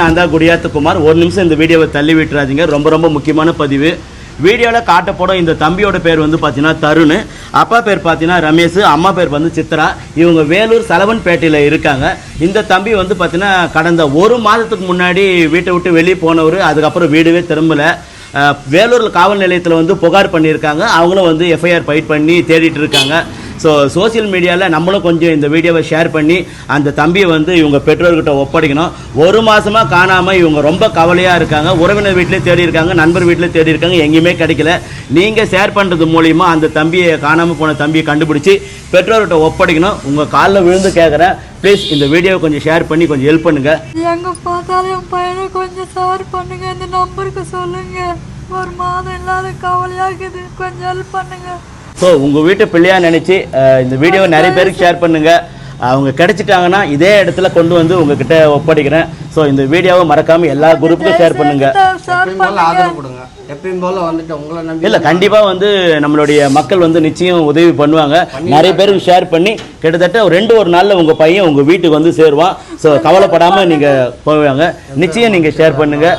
நான் தான் குடியாத்துக்குமார். ஒரு நிமிஷம் இந்த வீடியோவை தள்ளி விட்டுறாதீங்க, ரொம்ப ரொம்ப முக்கியமான பதிவு. வீடியோவில் காட்டப்படும் இந்த தம்பியோட பேர் வந்து பார்த்தீங்கன்னா தருண், அப்பா பேர் பார்த்தீங்கன்னா ரமேஷ், அம்மா பேர் வந்து சித்ரா. இவங்க வேலூர் சலவன்பேட்டையில் இருக்காங்க. இந்த தம்பி வந்து பார்த்தீங்கன்னா கடந்த ஒரு மாதத்துக்கு முன்னாடி வீட்டை விட்டு வெளியே போனவர், அதுக்கப்புறம் வீடவே திரும்பலை. வேலூர் காவல் நிலையத்தில் வந்து புகார் பண்ணியிருக்காங்க. அவங்களும் வந்து எஃப்ஐஆர் ஃபைட் பண்ணி தேடிட்டு இருக்காங்க. ஸோ சோசியல் மீடியாவில் நம்மளும் கொஞ்சம் இந்த வீடியோவை ஷேர் பண்ணி அந்த தம்பியை வந்து இவங்க பெற்றோர்கிட்ட ஒப்படைக்கணும். ஒரு மாதமாக காணாமல் இவங்க ரொம்ப கவலையாக இருக்காங்க. உறவினர் வீட்டிலே தேடி இருக்காங்க, நண்பர் வீட்டிலே தேடி இருக்காங்க, எங்கேயுமே கிடைக்கல. நீங்கள் ஷேர் பண்ணுறது மூலிமா அந்த தம்பியை, காணாமல் போன தம்பியை கண்டுபிடிச்சி பெற்றோர்கிட்ட ஒப்படைக்கணும். உங்கள் காலில் விழுந்து கேட்குறேன், ப்ளீஸ் இந்த வீடியோவை கொஞ்சம் ஷேர் பண்ணி கொஞ்சம் ஹெல்ப் பண்ணுங்கள். எங்கே பார்த்தாலும் என் பையனை கொஞ்சம் ஷேர் பண்ணுங்கள், இந்த நம்பருக்கு சொல்லுங்கள். ஒரு மாதம் இல்லாத கவலையாகுது, கொஞ்சம் ஹெல்ப் பண்ணுங்கள். ஸோ உங்கள் வீட்டு பிள்ளையாக நினச்சி இந்த வீடியோவை நிறைய பேருக்கு ஷேர் பண்ணுங்கள். அவங்க கிடைச்சிட்டாங்கன்னா இதே இடத்துல கொண்டு வந்து உங்ககிட்ட ஒப்படைக்கிறேன். ஸோ இந்த வீடியோவை மறக்காமல் எல்லா குரூப்புக்கும் ஷேர் பண்ணுங்கள். எப்பயும் போல வந்துட்டு உங்களை நம்பி இல்லை, கண்டிப்பாக வந்து நம்மளுடைய மக்கள் வந்து நிச்சயம் உதவி பண்ணுவாங்க. நிறைய பேருக்கு ஷேர் பண்ணி கிட்டத்தட்ட ஒரு நாளில் உங்கள் பையன் உங்கள் வீட்டுக்கு வந்து சேருவான். ஸோ கவலைப்படாமல் நீங்கள் போவாங்க. நிச்சயம் நீங்கள் ஷேர் பண்ணுங்கள்.